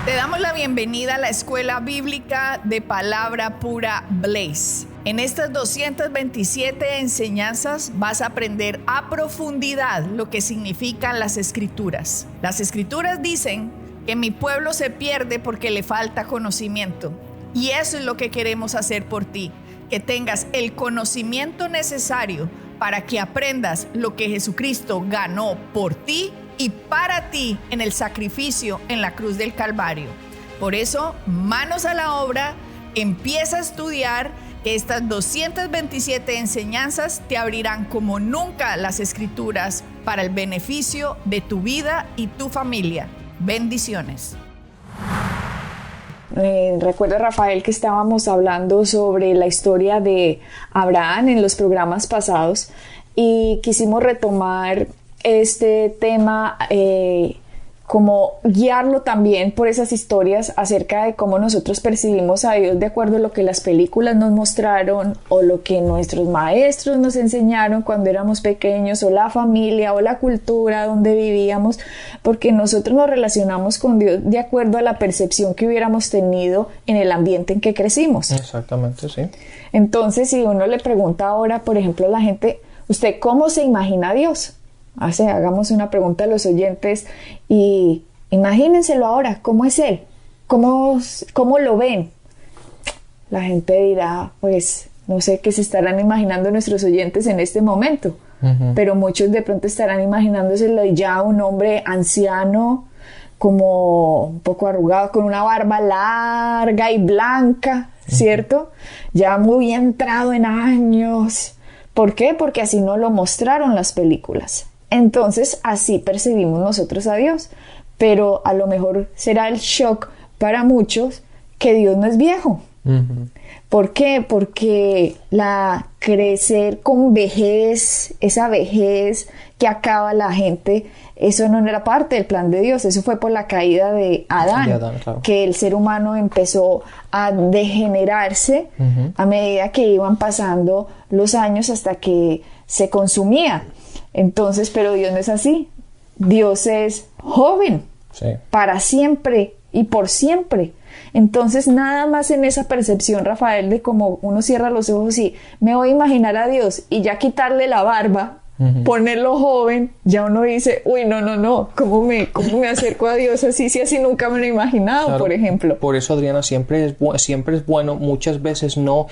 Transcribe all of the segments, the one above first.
Te damos la bienvenida a la Escuela Bíblica de Palabra Pura Blaze. En estas 227 enseñanzas vas a aprender a profundidad lo que significan las Escrituras. Las Escrituras dicen que mi pueblo se pierde porque le falta conocimiento. Y eso es lo que queremos hacer por ti, que tengas el conocimiento necesario para que aprendas lo que Jesucristo ganó por ti y para ti en el sacrificio en la cruz del Calvario. Por eso, manos a la obra, empieza a estudiar, que estas 227 enseñanzas te abrirán como nunca las Escrituras para el beneficio de tu vida y tu familia. Bendiciones. Recuerda, Rafael, que estábamos hablando sobre la historia de Abraham en los programas pasados y quisimos retomar este tema, como guiarlo también por esas historias acerca de cómo nosotros percibimos a Dios de acuerdo a lo que las películas nos mostraron o lo que nuestros maestros nos enseñaron cuando éramos pequeños, o la familia o la cultura donde vivíamos, porque nosotros nos relacionamos con Dios de acuerdo a la percepción que hubiéramos tenido en el ambiente en que crecimos. Exactamente, sí. Entonces, si uno le pregunta ahora, por ejemplo, a la gente, ¿usted cómo se imagina a Dios? Hagamos una pregunta a los oyentes y imagínenselo ahora, ¿cómo es Él? ¿Cómo lo ven? La gente dirá, pues, no sé qué se estarán imaginando nuestros oyentes en este momento, pero muchos de pronto estarán imaginándoselo ya un hombre anciano, como un poco arrugado, con una barba larga y blanca, ¿cierto? Ya muy entrado en años. ¿Por qué? Porque así nos lo mostraron las películas. Entonces, así percibimos nosotros a Dios. Pero a lo mejor será el shock para muchos que Dios no es viejo. ¿Por qué? Porque crecer con vejez, esa vejez que acaba la gente, eso no era parte del plan de Dios. Eso fue por la caída de Adán, claro. Que el ser humano empezó a degenerarse a medida que iban pasando los años hasta que se consumía. Entonces, pero Dios no es así. Dios es joven, sí, para siempre y por siempre. Entonces, nada más en esa percepción, Rafael, de cómo uno cierra los ojos y me voy a imaginar a Dios y ya quitarle la barba, ponerlo joven, ya uno dice, uy, no, ¿cómo me acerco a Dios así, si así nunca me lo he imaginado, claro, por ejemplo? Por eso, Adriana, siempre es bueno muchas veces no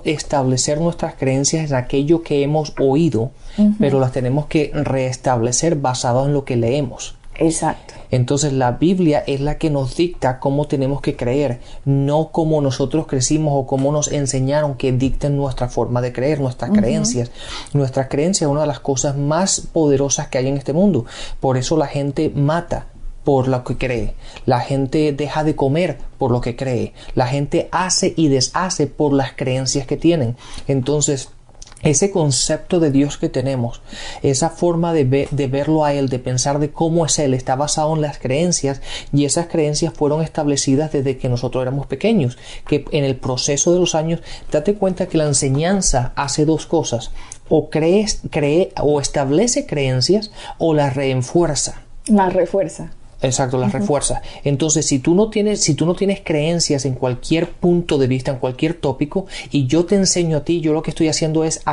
establecer nuestras creencias en aquello que hemos oído, pero las tenemos que reestablecer basadas en lo que leemos. Exacto. Entonces la Biblia es la que nos dicta cómo tenemos que creer, no cómo nosotros crecimos o cómo nos enseñaron que dicten nuestra forma de creer, nuestras creencias. Nuestra creencia es una de las cosas más poderosas que hay en este mundo. Por eso la gente mata por lo que cree, la gente deja de comer por lo que cree, la gente hace y deshace por las creencias que tienen. Entonces, ese concepto de Dios que tenemos, esa forma de verlo a Él, de pensar de cómo es Él, está basado en las creencias, y esas creencias fueron establecidas desde que nosotros éramos pequeños, que en el proceso de los años, date cuenta que la enseñanza hace dos cosas: o o establece creencias o las refuerza. Las refuerza. Exacto, las refuerza. Entonces, si tú no tienes creencias en cualquier punto de vista, en cualquier tópico, y yo te enseño a ti, yo lo que estoy haciendo es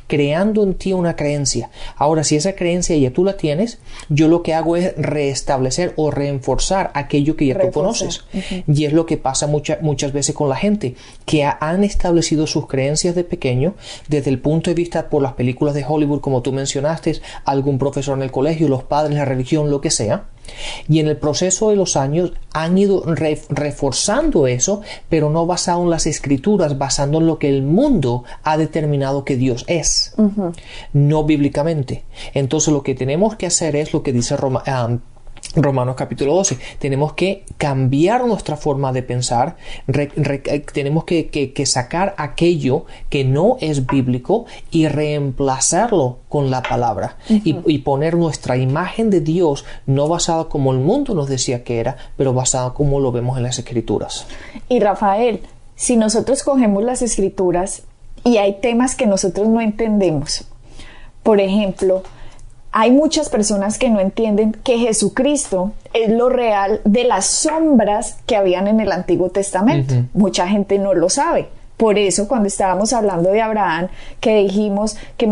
creando en ti una creencia. Ahora, si esa creencia ya tú la tienes, yo lo que hago es reestablecer o reforzar aquello que ya tú conoces. Y es lo que pasa muchas veces con la gente, que han establecido sus creencias de pequeño, desde el punto de vista por las películas de Hollywood, como tú mencionaste, algún profesor en el colegio, los padres, la religión, lo que sea. Y en el proceso de los años han ido reforzando eso, pero no basado en las Escrituras, basando en lo que el mundo ha determinado que Dios es, no bíblicamente. Entonces lo que tenemos que hacer es lo que dice Romanos capítulo 12. Tenemos que cambiar nuestra forma de pensar, tenemos que sacar aquello que no es bíblico y reemplazarlo con la palabra, y poner nuestra imagen de Dios no basada como el mundo nos decía que era, pero basada como lo vemos en las Escrituras. Y Rafael, si nosotros cogemos las Escrituras y hay temas que nosotros no entendemos, por ejemplo, hay muchas personas que no entienden que Jesucristo es lo real de las sombras que habían en el Antiguo Testamento. Mucha gente no lo sabe. Por eso, cuando estábamos hablando de Abraham, que dijimos que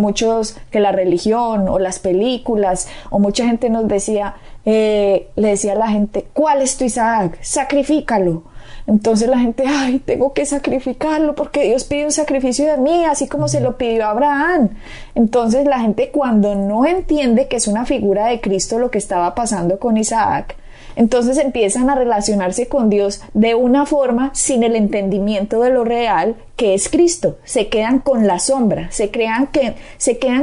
que la religión o las películas, o mucha gente nos decía, le decía a la gente, ¿cuál es tu Isaac? Sacrifícalo. Entonces la gente, ay, tengo que sacrificarlo porque Dios pide un sacrificio de mí, así como se lo pidió a Abraham. Entonces la gente, cuando no entiende que es una figura de Cristo lo que estaba pasando con Isaac, entonces empiezan a relacionarse con Dios de una forma sin el entendimiento de lo real que es Cristo. Se quedan con la sombra, se quedan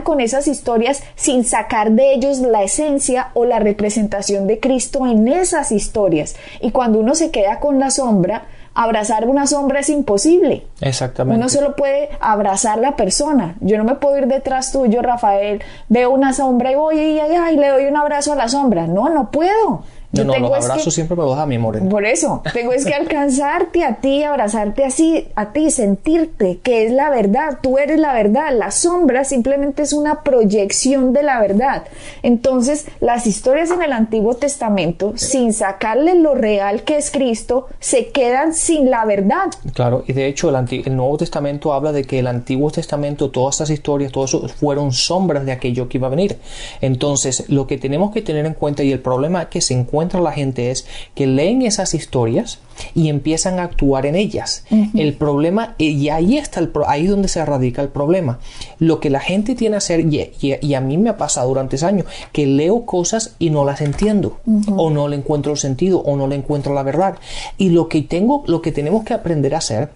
con esas historias sin sacar de ellos la esencia o la representación de Cristo en esas historias. Y cuando uno se queda con la sombra, abrazar una sombra es imposible. Exactamente. Uno solo puede abrazar la persona. Yo no me puedo ir detrás tuyo, Rafael, veo una sombra y voy y le doy un abrazo a la sombra. No puedo. No, los abrazos siempre me los da a mi amor. Por eso, tengo es que alcanzarte a ti, abrazarte así, a ti, sentirte que es la verdad, tú eres la verdad. La sombra simplemente es una proyección de la verdad. Entonces, las historias en el Antiguo Testamento, sin sacarle lo real que es Cristo, se quedan sin la verdad. Claro, y de hecho el Nuevo Testamento habla de que el Antiguo Testamento, todas estas historias, todo eso fueron sombras de aquello que iba a venir. Entonces, lo que tenemos que tener en cuenta, y el problema que se encuentra la gente, es que leen esas historias y empiezan a actuar en ellas. El problema, y ahí está ahí donde se radica el problema. Lo que la gente tiene que hacer, y a mí me ha pasado durante años, que leo cosas y no las entiendo, o no le encuentro el sentido, o no le encuentro la verdad. Y lo que tenemos que aprender a hacer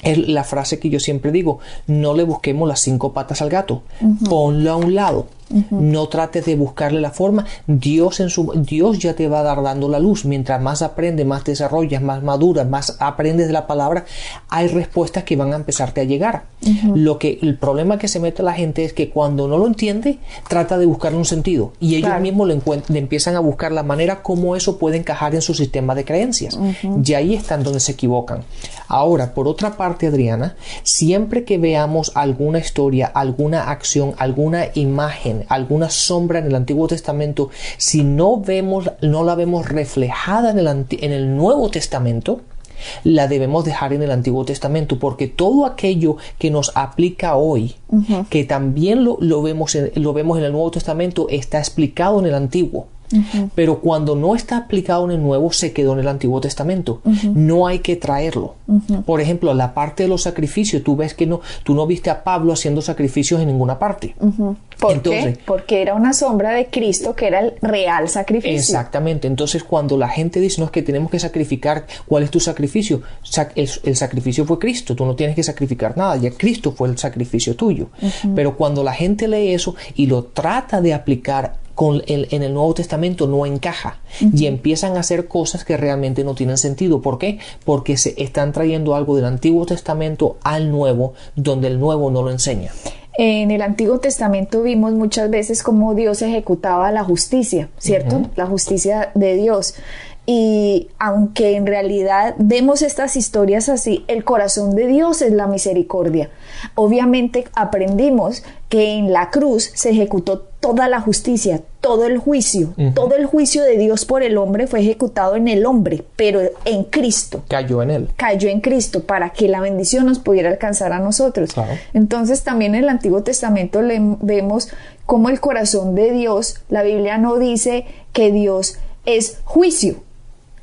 es la frase que yo siempre digo: no le busquemos las 5 patas al gato, ponlo a un lado. No trates de buscarle la forma. Dios ya te va a dar dando la luz. Mientras más aprendes, más desarrollas, más maduras, más aprendes de la palabra, hay respuestas que van a empezarte a llegar. El problema que se mete la gente es que cuando no lo entiende, trata de buscarle un sentido, y ellos mismos le empiezan a buscar la manera como eso puede encajar en su sistema de creencias. Y ahí están donde se equivocan. Ahora, por otra parte, Adriana, siempre que veamos alguna historia, alguna acción, alguna imagen, alguna sombra en el Antiguo Testamento, si no la vemos reflejada en el Nuevo Testamento, la debemos dejar en el Antiguo Testamento, porque todo aquello que nos aplica hoy, que también lo vemos en el Nuevo Testamento, está explicado en el Antiguo. Pero cuando no está aplicado en el Nuevo, se quedó en el Antiguo Testamento. No hay que traerlo. Por ejemplo, la parte de los sacrificios, tú ves que tú no viste a Pablo haciendo sacrificios en ninguna parte. ¿Por qué? Porque era una sombra de Cristo, que era el real sacrificio. Exactamente. Entonces, cuando la gente dice, no, es que tenemos que sacrificar, ¿cuál es tu sacrificio? El sacrificio fue Cristo, tú no tienes que sacrificar nada, ya Cristo fue el sacrificio tuyo. Pero cuando la gente lee eso y lo trata de aplicar en el Nuevo Testamento, no encaja, y empiezan a hacer cosas que realmente no tienen sentido. ¿Por qué? Porque se están trayendo algo del Antiguo Testamento al Nuevo, donde el Nuevo no lo enseña. En el Antiguo Testamento vimos muchas veces cómo Dios ejecutaba la justicia, ¿cierto? La justicia de Dios. Y aunque en realidad vemos estas historias así, el corazón de Dios es la misericordia. Obviamente aprendimos que en la cruz se ejecutó toda la justicia, todo el juicio. Todo el juicio de Dios por el hombre fue ejecutado en el hombre, pero en Cristo. Cayó en él. Cayó en Cristo para que la bendición nos pudiera alcanzar a nosotros. Claro. Entonces también en el Antiguo Testamento vemos cómo el corazón de Dios, la Biblia no dice que Dios es juicio.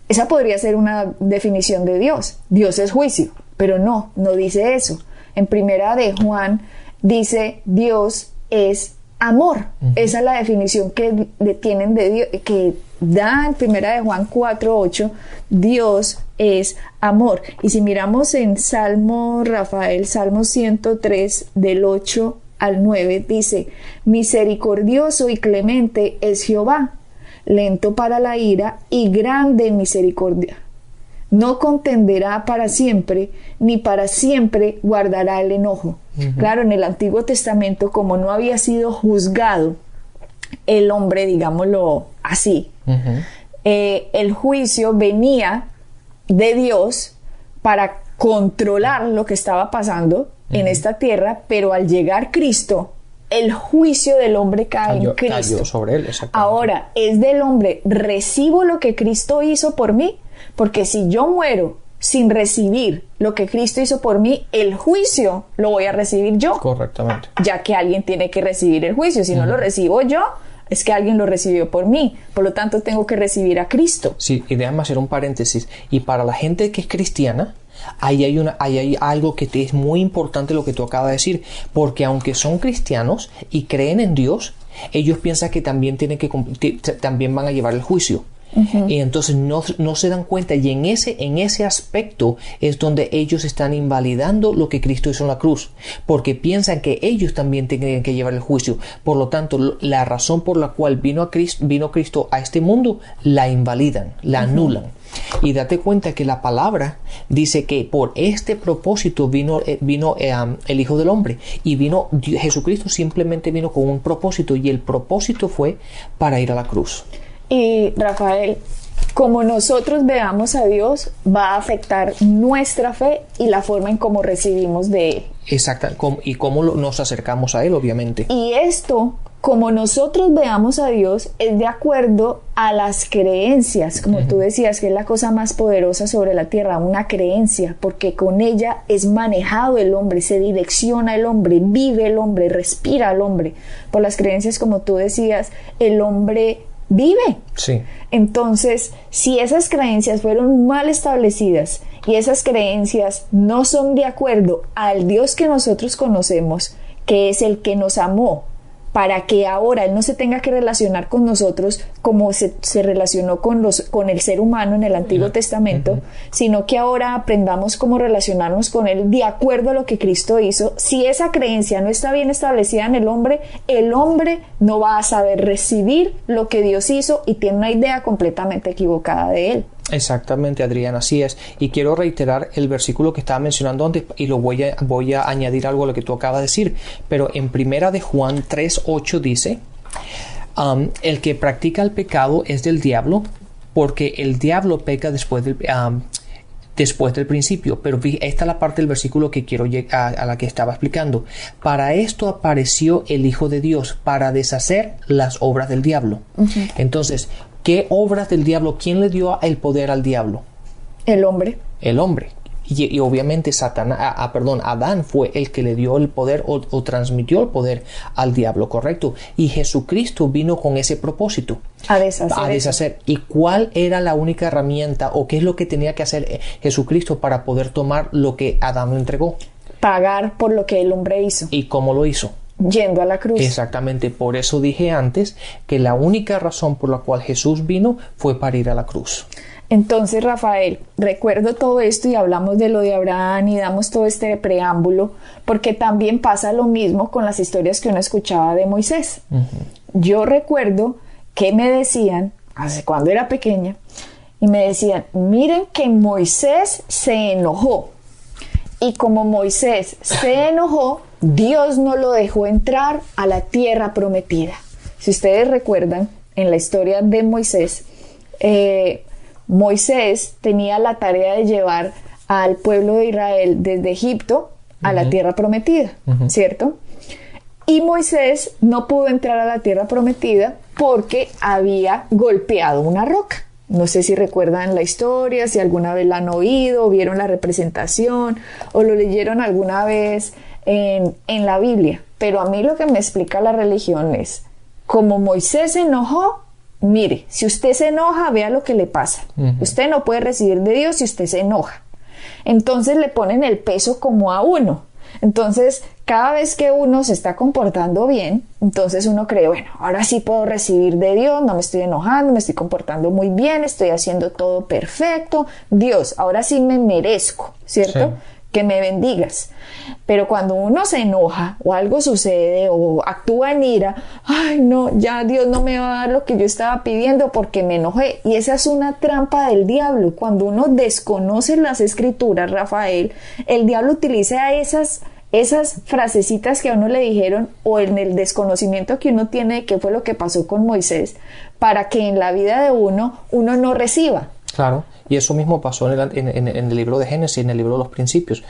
Esa podría ser una definición de Dios. Dios es juicio, pero no dice eso. En Primera de Juan dice Dios es amor. Esa es la definición que tienen de Dios, que da en Primera de Juan 4:8. Dios es amor. Y si miramos en Salmo 103 del 8 al 9, dice: misericordioso y clemente es Jehová, lento para la ira y grande en misericordia. No contenderá para siempre, ni para siempre guardará el enojo. Claro, en el Antiguo Testamento, como no había sido juzgado el hombre, digámoslo así, el juicio venía de Dios para controlar lo que estaba pasando en esta tierra, pero al llegar Cristo, el juicio del hombre cae en Cristo. Cayó sobre él, exactamente. Ahora, es del hombre, ¿recibo lo que Cristo hizo por mí? Porque si yo muero sin recibir lo que Cristo hizo por mí, el juicio lo voy a recibir yo. Correctamente. Ya que alguien tiene que recibir el juicio. Si no lo recibo yo, es que alguien lo recibió por mí. Por lo tanto, tengo que recibir a Cristo. Sí, y déjame hacer un paréntesis. Y para la gente que es cristiana, ahí hay algo que es muy importante lo que tú acabas de decir. Porque aunque son cristianos y creen en Dios, ellos piensan que también también van a llevar el juicio. Y entonces no se dan cuenta, y en ese aspecto es donde ellos están invalidando lo que Cristo hizo en la cruz, porque piensan que ellos también tienen que llevar el juicio. Por lo tanto, la razón por la cual vino Cristo a este mundo la invalidan, la anulan. Y date cuenta que la palabra dice que por este propósito vino el Hijo del Hombre, y Jesucristo simplemente vino con un propósito, y el propósito fue para ir a la cruz. Y Rafael, como nosotros veamos a Dios, va a afectar nuestra fe y la forma en cómo recibimos de Él. Exacto, y cómo nos acercamos a Él, obviamente. Y esto, como nosotros veamos a Dios, es de acuerdo a las creencias, como tú decías, que es la cosa más poderosa sobre la tierra, una creencia, porque con ella es manejado el hombre, se direcciona el hombre, vive el hombre, respira el hombre. Por las creencias, como tú decías, el hombre vive. Sí. Entonces, si esas creencias fueron mal establecidas y esas creencias no son de acuerdo al Dios que nosotros conocemos, que es el que nos amó, para que ahora Él no se tenga que relacionar con nosotros como se relacionó con el ser humano en el Antiguo Testamento, sino que ahora aprendamos cómo relacionarnos con Él de acuerdo a lo que Cristo hizo. Si esa creencia no está bien establecida en el hombre no va a saber recibir lo que Dios hizo y tiene una idea completamente equivocada de Él. Exactamente, Adriana, así es. Y quiero reiterar el versículo que estaba mencionando antes, y lo voy a añadir algo a lo que tú acabas de decir. Pero en Primera de Juan 3:8 dice, el que practica el pecado es del diablo, porque el diablo peca después del principio. Pero esta es la parte del versículo que quiero llegar a la que estaba explicando. Para esto apareció el Hijo de Dios, para deshacer las obras del diablo. Entonces, ¿qué obras del diablo? ¿Quién le dio el poder al diablo? El hombre. El hombre. Y obviamente Adán fue el que le dio el poder o transmitió el poder al diablo, ¿correcto? Y Jesucristo vino con ese propósito. A deshacer. ¿Y cuál era la única herramienta o qué es lo que tenía que hacer Jesucristo para poder tomar lo que Adán le entregó? Pagar por lo que el hombre hizo. ¿Y cómo lo hizo? Yendo a la cruz. Exactamente, por eso dije antes que la única razón por la cual Jesús vino fue para ir a la cruz. Entonces, Rafael, recuerdo todo esto y hablamos de lo de Abraham y damos todo este preámbulo, porque también pasa lo mismo con las historias que uno escuchaba de Moisés. Yo recuerdo que me decían, hace cuando era pequeña, y me decían, miren que Moisés se enojó. Y como Moisés se enojó, Dios no lo dejó entrar a la tierra prometida. Si ustedes recuerdan, en la historia de Moisés, Moisés tenía la tarea de llevar al pueblo de Israel desde Egipto a la tierra prometida, ¿cierto? Y Moisés no pudo entrar a la tierra prometida porque había golpeado una roca. No sé si recuerdan la historia, si alguna vez la han oído, vieron la representación o lo leyeron alguna vez en la Biblia. Pero a mí lo que me explica la religión es, como Moisés se enojó, mire, si usted se enoja, vea lo que le pasa. Usted no puede recibir de Dios si usted se enoja. Entonces le ponen el peso como a uno. Entonces, cada vez que uno se está comportando bien, entonces uno cree, bueno, ahora sí puedo recibir de Dios, no me estoy enojando, me estoy comportando muy bien, estoy haciendo todo perfecto. Dios, ahora sí me merezco, ¿cierto? Sí. Que me bendigas. Pero cuando uno se enoja o algo sucede o actúa en ira, ay no, ya Dios no me va a dar lo que yo estaba pidiendo porque me enojé. Y esa es una trampa del diablo. Cuando uno desconoce las escrituras, Rafael, el diablo utiliza esas frasecitas que a uno le dijeron o en el desconocimiento que uno tiene de qué fue lo que pasó con Moisés para que en la vida de uno no reciba. Claro, y eso mismo pasó en el libro de Génesis, en el libro de los principios.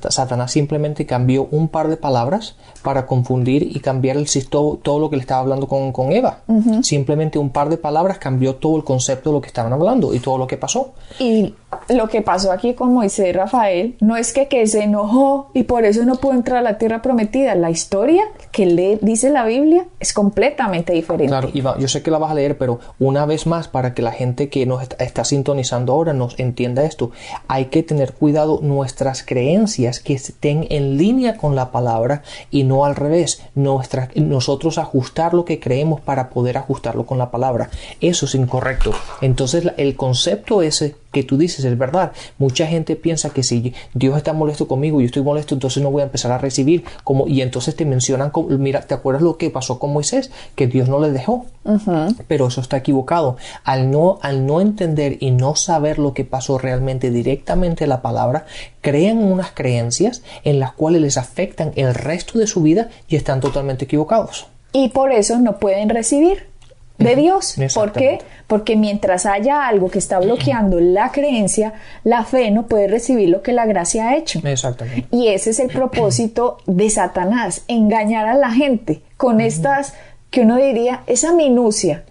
Satanás simplemente cambió un par de palabras para confundir y cambiar todo lo que le estaba hablando con Eva. Simplemente un par de palabras cambió todo el concepto de lo que estaban hablando y todo lo que pasó. Y lo que pasó aquí con Moisés, Rafael, no es que se enojó y por eso no pudo entrar a la tierra prometida. La historia que le dice la Biblia es completamente diferente. Claro, Iván, yo sé que la vas a leer, pero una vez más, para que la gente que nos está sintonizando ahora nos entienda esto, hay que tener cuidado nuestras creencias que estén en línea con la palabra y no al revés. Nosotros ajustar lo que creemos para poder ajustarlo con la palabra. Eso es incorrecto. Entonces el concepto ese que tú dices es verdad. Mucha gente piensa que si Dios está molesto conmigo y yo estoy molesto, entonces no voy a empezar a recibir. Y entonces te mencionan, mira, ¿te acuerdas lo que pasó con Moisés? Que Dios no le dejó. Pero eso está equivocado. Al no entender y no saber lo que pasó realmente directamente en la palabra, crean unas creencias en las cuales les afectan el resto de su vida y están totalmente equivocados. Y por eso no pueden recibir de Dios. ¿Por qué? Porque mientras haya algo que está bloqueando la creencia, la fe no puede recibir lo que la gracia ha hecho. Exactamente. Y ese es el propósito de Satanás, engañar a la gente con estas, que uno diría, esa minucia,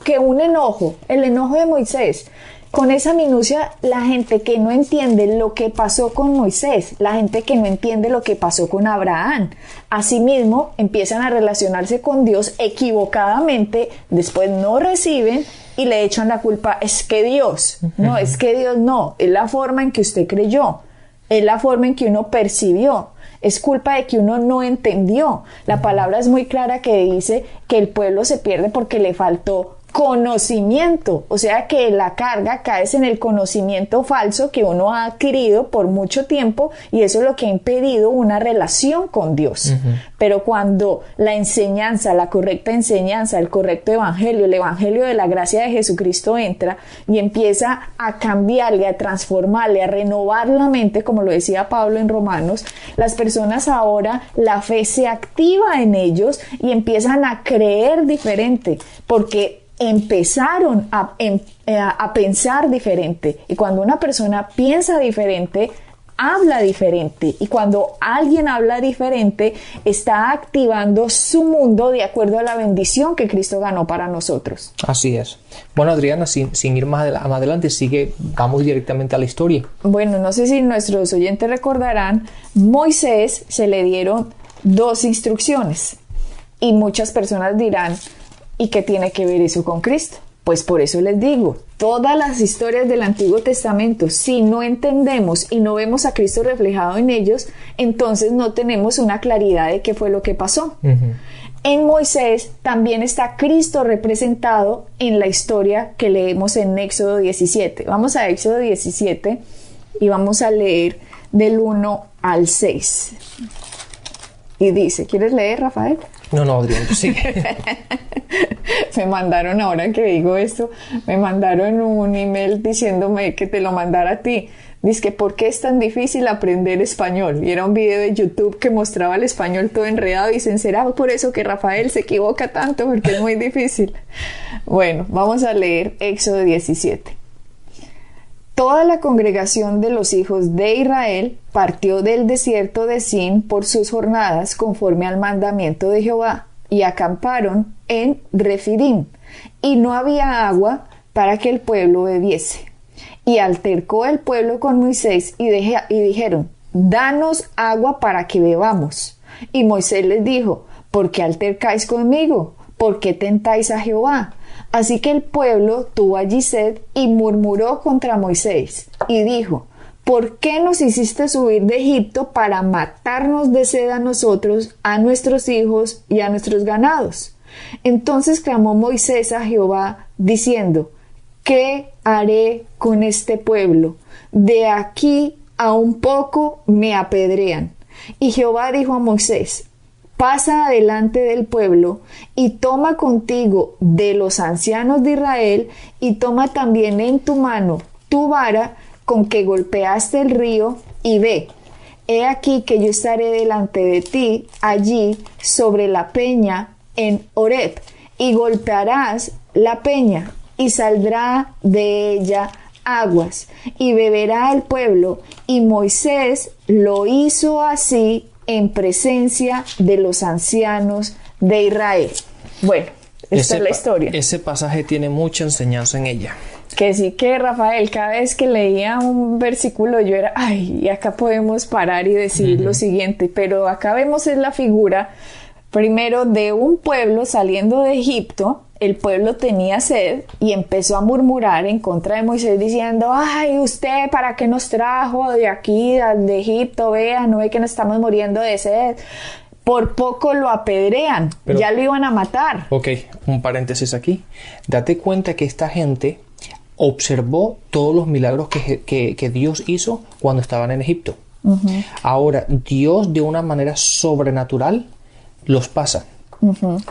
que un enojo, el enojo de Moisés, con esa minucia, la gente que no entiende lo que pasó con Moisés, la gente que no entiende lo que pasó con Abraham, asimismo empiezan a relacionarse con Dios equivocadamente, después no reciben y le echan la culpa, es que Dios, no, es que Dios no, es la forma en que usted creyó, es la forma en que uno percibió. Es culpa de que uno no entendió. La palabra es muy clara que dice que el pueblo se pierde porque le faltó conocimiento, o sea que la carga cae en el conocimiento falso que uno ha adquirido por mucho tiempo y eso es lo que ha impedido una relación con Dios. Pero cuando la enseñanza, la correcta enseñanza, el correcto evangelio, el evangelio de la gracia de Jesucristo entra y empieza a cambiarle, a transformarle, a renovar la mente, como lo decía Pablo en Romanos, las personas ahora, la fe se activa en ellos y empiezan a creer diferente, porque empezaron a pensar diferente. Y cuando una persona piensa diferente, habla diferente. Y cuando alguien habla diferente, está activando su mundo de acuerdo a la bendición que Cristo ganó para nosotros. Así es. Bueno, Adriana, sin ir más adelante, vamos directamente a la historia. Bueno, no sé si nuestros oyentes recordarán, Moisés se le dieron 2 instrucciones. Y muchas personas dirán, ¿y qué tiene que ver eso con Cristo? Pues por eso les digo, todas las historias del Antiguo Testamento, si no entendemos y no vemos a Cristo reflejado en ellos, entonces no tenemos una claridad de qué fue lo que pasó. En Moisés también está Cristo representado en la historia que leemos en Éxodo 17. Vamos a Éxodo 17 y vamos a leer del 1 al 6. Y dice, ¿quieres leer, Rafael? No, Adrián, sí. Me mandaron, ahora que digo esto, me mandaron un email diciéndome que te lo mandara a ti. Dice que ¿por qué es tan difícil aprender español? Y era un video de YouTube que mostraba el español todo enredado y dicen, ¿será por eso que Rafael se equivoca tanto? Porque es muy difícil. Bueno, vamos a leer Éxodo 17. Toda la congregación de los hijos de Israel partió del desierto de Sin por sus jornadas conforme al mandamiento de Jehová y acamparon en Refidim y no había agua para que el pueblo bebiese. Y altercó el pueblo con Moisés y dijeron, danos agua para que bebamos. Y Moisés les dijo, ¿por qué altercáis conmigo? ¿Por qué tentáis a Jehová? Así que el pueblo tuvo allí sed y murmuró contra Moisés y dijo, ¿por qué nos hiciste subir de Egipto para matarnos de sed a nosotros, a nuestros hijos y a nuestros ganados? Entonces clamó Moisés a Jehová diciendo, ¿qué haré con este pueblo? De aquí a un poco me apedrean. Y Jehová dijo a Moisés, pasa adelante del pueblo y toma contigo de los ancianos de Israel y toma también en tu mano tu vara con que golpeaste el río y ve. He aquí que yo estaré delante de ti allí sobre la peña en Horeb y golpearás la peña y saldrá de ella aguas, y beberá el pueblo. Y Moisés lo hizo así en presencia de los ancianos de Israel. Bueno, esta es la historia. Ese pasaje tiene mucha enseñanza en ella. Que sí que, Rafael, cada vez que leía un versículo yo era, ay, y acá podemos parar y decir lo siguiente, pero acá vemos es la figura, primero, de un pueblo saliendo de Egipto. El pueblo tenía sed y empezó a murmurar en contra de Moisés diciendo, ay, usted, ¿para qué nos trajo de aquí, de Egipto? Vea, no ve que nos estamos muriendo de sed. Por poco lo apedrean, ya lo iban a matar. Ok, un paréntesis aquí. Date cuenta que esta gente observó todos los milagros que Dios hizo cuando estaban en Egipto. Ahora, Dios de una manera sobrenatural los pasa.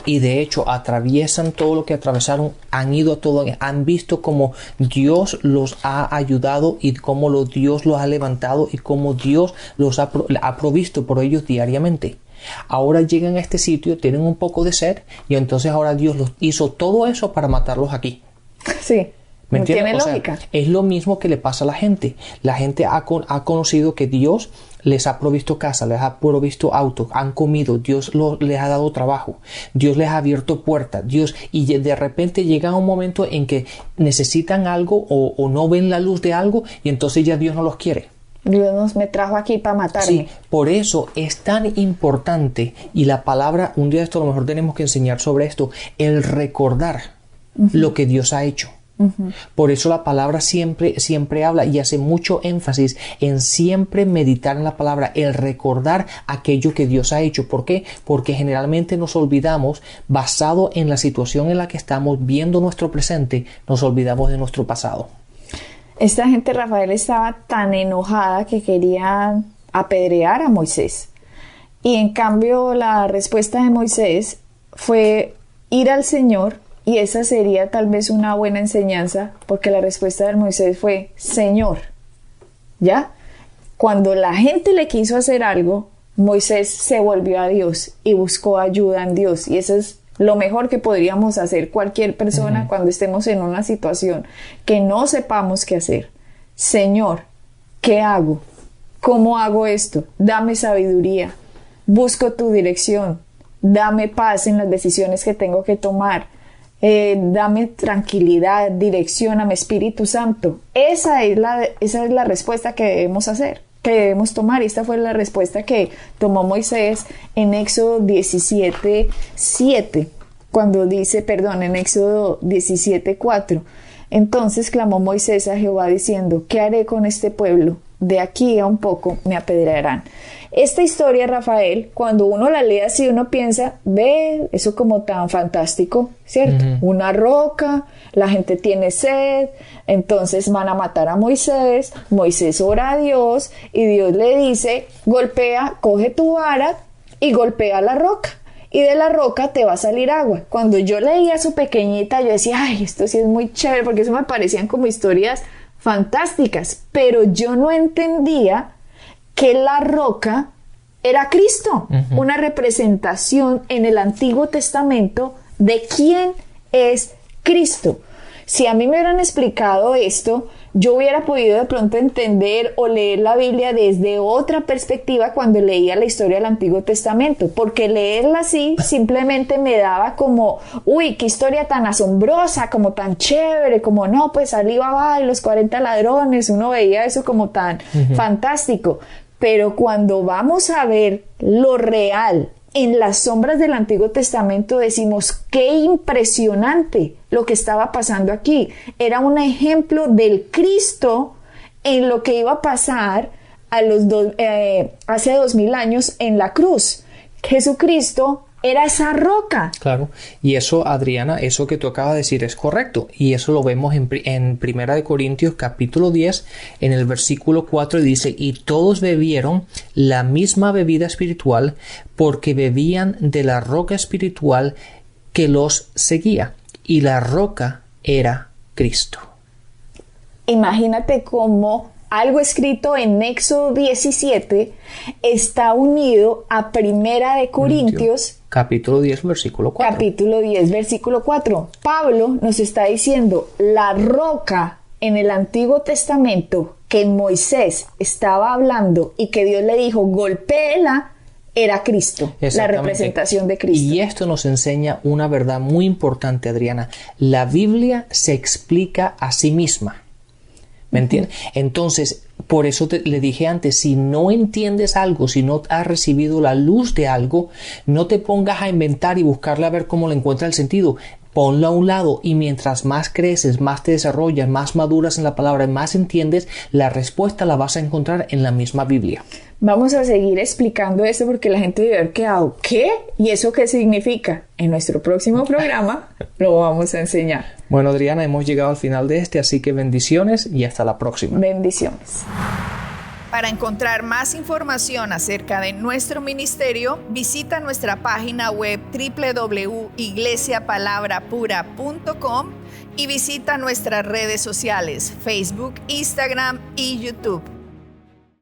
Y de hecho atraviesan todo lo que atravesaron, han ido a todo, han visto cómo Dios los ha ayudado y cómo Dios los ha levantado y cómo Dios los ha provisto por ellos diariamente. Ahora llegan a este sitio, tienen un poco de sed y entonces ahora Dios los hizo todo eso para matarlos aquí. Sí. ¿Me entiendes? Tiene lógica. O sea, es lo mismo que le pasa a la gente. La gente ha conocido que Dios les ha provisto casa, les ha provisto autos, han comido, Dios les ha dado trabajo, Dios les ha abierto puertas, y de repente llega un momento en que necesitan algo o no ven la luz de algo y entonces ya Dios no los quiere. Dios me trajo aquí para matarme. Sí, por eso es tan importante, y la palabra, un día de esto a lo mejor tenemos que enseñar sobre esto, el recordar lo que Dios ha hecho. Por eso la palabra siempre habla y hace mucho énfasis en siempre meditar en la palabra, el recordar aquello que Dios ha hecho. ¿Por qué? Porque generalmente nos olvidamos, basado en la situación en la que estamos viendo nuestro presente, nos olvidamos de nuestro pasado. Esta gente, Rafael, estaba tan enojada que querían apedrear a Moisés. Y en cambio la respuesta de Moisés fue ir al Señor. Y esa sería tal vez una buena enseñanza, porque la respuesta de Moisés fue, Señor. ¿Ya? Cuando la gente le quiso hacer algo, Moisés se volvió a Dios y buscó ayuda en Dios. Y eso es lo mejor que podríamos hacer cualquier persona cuando estemos en una situación que no sepamos qué hacer. Señor, ¿qué hago? ¿Cómo hago esto? Dame sabiduría. Busco tu dirección. Dame paz en las decisiones que tengo que tomar. Dame tranquilidad, direccióname, Espíritu Santo. Esa es la respuesta que debemos hacer, que debemos tomar. Y esta fue la respuesta que tomó Moisés en Éxodo 17:7, en Éxodo 17:4. Entonces clamó Moisés a Jehová diciendo, ¿qué haré con este pueblo? De aquí a un poco me apedrearán. Esta historia, Rafael, cuando uno la lee así, uno piensa, ve, eso como tan fantástico, ¿cierto? Una roca, la gente tiene sed, entonces van a matar a Moisés, Moisés ora a Dios y Dios le dice, golpea, coge tu vara y golpea la roca. Y de la roca te va a salir agua. Cuando yo leía su pequeñita, yo decía, ay, esto sí es muy chévere, porque eso me parecían como historias fantásticas, pero yo no entendía que la roca era Cristo, una representación en el Antiguo Testamento de quién es Cristo. Si a mí me hubieran explicado esto, yo hubiera podido de pronto entender o leer la Biblia desde otra perspectiva cuando leía la historia del Antiguo Testamento, porque leerla así simplemente me daba como, uy, qué historia tan asombrosa, como tan chévere, como no, pues Ali Baba y los 40 ladrones, uno veía eso como tan fantástico. Pero cuando vamos a ver lo real en las sombras del Antiguo Testamento, decimos, qué impresionante lo que estaba pasando aquí. Era un ejemplo del Cristo en lo que iba a pasar hace 2000 años en la cruz. Jesucristo era esa roca. Claro, y eso, Adriana, eso que tú acabas de decir es correcto, y eso lo vemos en Primera de Corintios capítulo 10, en el versículo 4, dice, y todos bebieron la misma bebida espiritual, porque bebían de la roca espiritual que los seguía, y la roca era Cristo. Imagínate cómo algo escrito en Éxodo 17 está unido a Primera de Corintios, capítulo 10, versículo 4. Capítulo 10, versículo 4. Pablo nos está diciendo, la roca en el Antiguo Testamento que Moisés estaba hablando y que Dios le dijo, golpéela, era Cristo, la representación de Cristo. Y esto nos enseña una verdad muy importante, Adriana. La Biblia se explica a sí misma. ¿Me entiendes? Entonces, por eso le dije antes, si no entiendes algo, si no has recibido la luz de algo, no te pongas a inventar y buscarle a ver cómo le encuentra el sentido. Ponlo a un lado y mientras más creces, más te desarrollas, más maduras en la palabra, más entiendes, la respuesta la vas a encontrar en la misma Biblia. Vamos a seguir explicando esto porque la gente debe haber quedado, ¿qué? ¿Y eso qué significa? En nuestro próximo programa lo vamos a enseñar. Bueno, Adriana, hemos llegado al final de así que bendiciones y hasta la próxima. Bendiciones. Para encontrar más información acerca de nuestro ministerio, visita nuestra página web www.iglesiapalabrapura.com y visita nuestras redes sociales, Facebook, Instagram y YouTube.